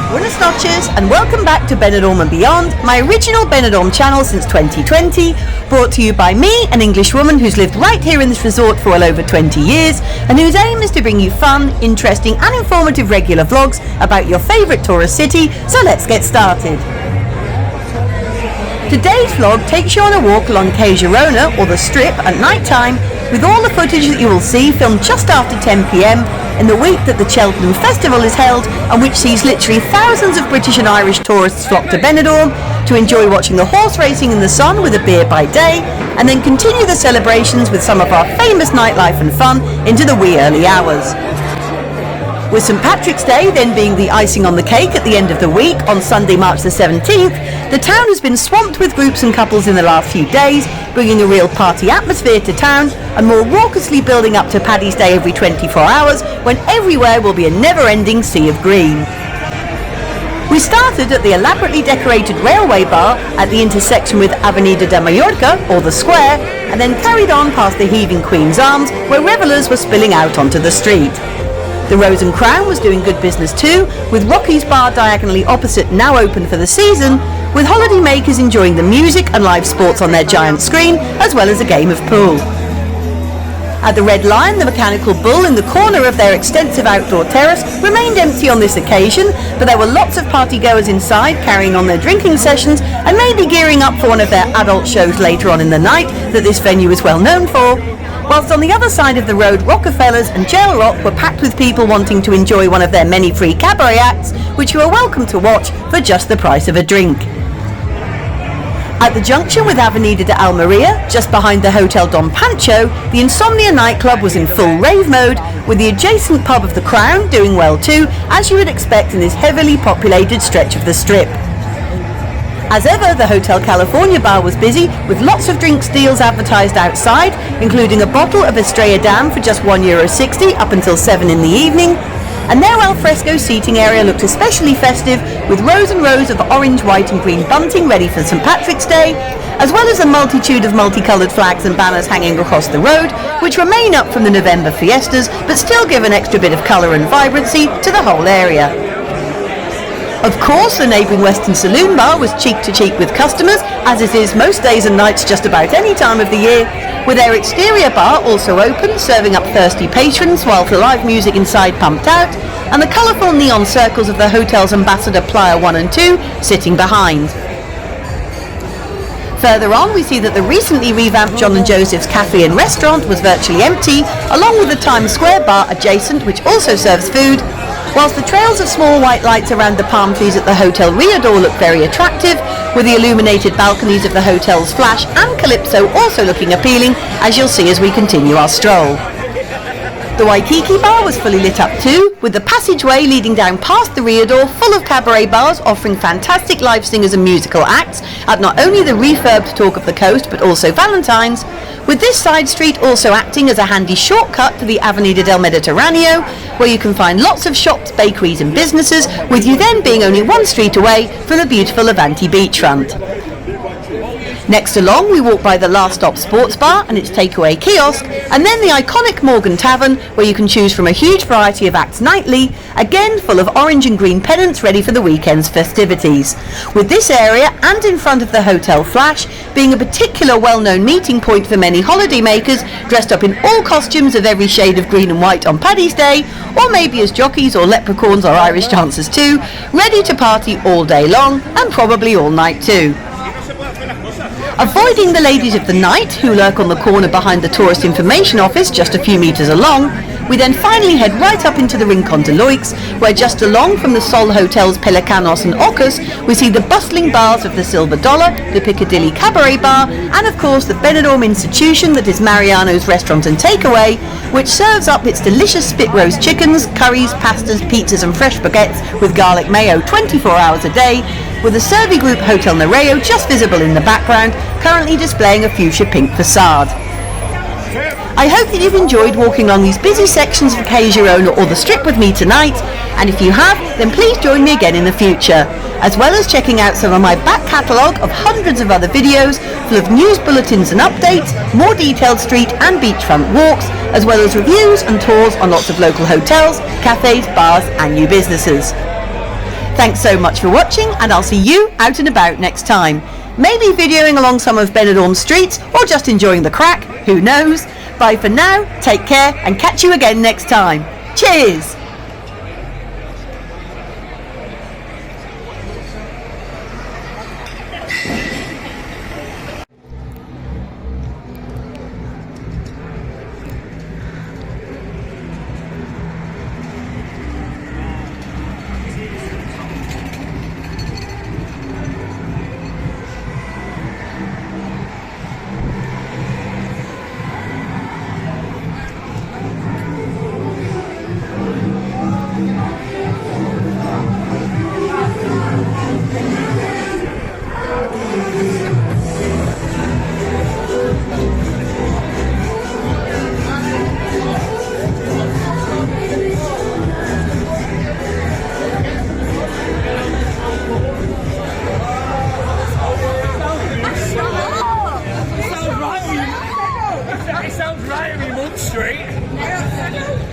buenas noches, and welcome back to Benidorm and Beyond, my original Benidorm channel since 2020, brought to you by me, an English woman who's lived right here in this resort for well over 20 years, and whose aim is to bring you fun, interesting and informative regular vlogs about your favourite tourist city, so let's get started. Today's vlog takes you on a walk along Calle Gerona, or the Strip, at night time, with all the footage that you will see filmed just after 10 p.m. in the week that the Cheltenham Festival is held, and which sees literally thousands of British and Irish tourists flock to Benidorm to enjoy watching the horse racing in the sun with a beer by day, and then continue the celebrations with some of our famous nightlife and fun into the wee early hours. With St Patrick's Day then being the icing on the cake at the end of the week on Sunday, March the 17th, the town has been swamped with groups and couples in the last few days, bringing a real party atmosphere to town and more raucously building up to Paddy's Day every 24 hours, when everywhere will be a never-ending sea of green. We started at the elaborately decorated railway bar at the intersection with Avenida de Mallorca, or the Square, and then carried on past the heaving Queen's Arms, where revellers were spilling out onto the street. The Rose and Crown was doing good business too, with Rocky's bar diagonally opposite now open for the season, with holiday makers enjoying the music and live sports on their giant screen, as well as a game of pool. At the Red Lion, the mechanical bull in the corner of their extensive outdoor terrace remained empty on this occasion, but there were lots of partygoers inside carrying on their drinking sessions and maybe gearing up for one of their adult shows later on in the night that this venue is well known for. Whilst on the other side of the road, Rockefellers and Jail Rock were packed with people wanting to enjoy one of their many free cabaret acts, which you are welcome to watch for just the price of a drink. At the junction with Avenida de Almeria, just behind the Hotel Don Pancho, the Insomnia nightclub was in full rave mode, with the adjacent pub of the Crown doing well too, as you would expect in this heavily populated stretch of the Strip. As ever, the Hotel California bar was busy, with lots of drinks deals advertised outside, including a bottle of Estrella Damm for just €1.60 up until 7 in the evening, and their alfresco seating area looked especially festive, with rows and rows of orange, white and green bunting ready for St Patrick's Day, as well as a multitude of multicoloured flags and banners hanging across the road, which remain up from the November fiestas, but still give an extra bit of colour and vibrancy to the whole area. Of course, the neighbouring Western Saloon bar was cheek to cheek with customers, as it is most days and nights just about any time of the year, with their exterior bar also open, serving up thirsty patrons while the live music inside pumped out, and the colourful neon circles of the hotel's Ambassador Playa 1 and 2 sitting behind. Further on, we see that the recently revamped John and Joseph's Cafe and Restaurant was virtually empty, along with the Times Square bar adjacent, which also serves food, whilst the trails of small white lights around the palm trees at the Hotel Riador look very attractive, with the illuminated balconies of the hotel's Flash and Calypso also looking appealing, as you'll see as we continue our stroll. The Waikiki bar was fully lit up too, with the passageway leading down past the Riador full of cabaret bars offering fantastic live singers and musical acts at not only the refurbed Talk of the Coast but also Valentine's, with this side street also acting as a handy shortcut to the Avenida del Mediterraneo, where you can find lots of shops, bakeries and businesses, with you then being only one street away from the beautiful Levante beachfront. Next along, we walk by the Last Stop Sports Bar and its takeaway kiosk, and then the iconic Morgan Tavern, where you can choose from a huge variety of acts nightly, again full of orange and green pennants ready for the weekend's festivities, with this area and in front of the Hotel Flash being a particular well-known meeting point for many holiday makers dressed up in all costumes of every shade of green and white on Paddy's Day, or maybe as jockeys or leprechauns or Irish dancers too, ready to party all day long and probably all night too. Avoiding the ladies of the night, who lurk on the corner behind the tourist information office just a few metres along, we then finally head right up into the Rincon de Loix, where just along from the Sol Hotels Pelicanos and Ocas, we see the bustling bars of the Silver Dollar, the Piccadilly Cabaret Bar, and of course the Benidorm institution that is Mariano's Restaurant and Takeaway, which serves up its delicious spit roast chickens, curries, pastas, pizzas and fresh baguettes with garlic mayo 24 hours a day, with the Servi Group Hotel Nereo just visible in the background, currently displaying a fuchsia pink facade. I hope that you've enjoyed walking along these busy sections of Calle Gerona or the Strip with me tonight, and if you have, then please join me again in the future, as well as checking out some of my back catalogue of hundreds of other videos full of news bulletins and updates, more detailed street and beachfront walks, as well as reviews and tours on lots of local hotels, cafes, bars and new businesses. Thanks so much for watching, and I'll see you out and about next time. Maybe videoing along some of Benidorm streets, or just enjoying the crack, who knows? Bye for now, take care, and catch you again next time. Cheers! It sounds right, we Mud Street.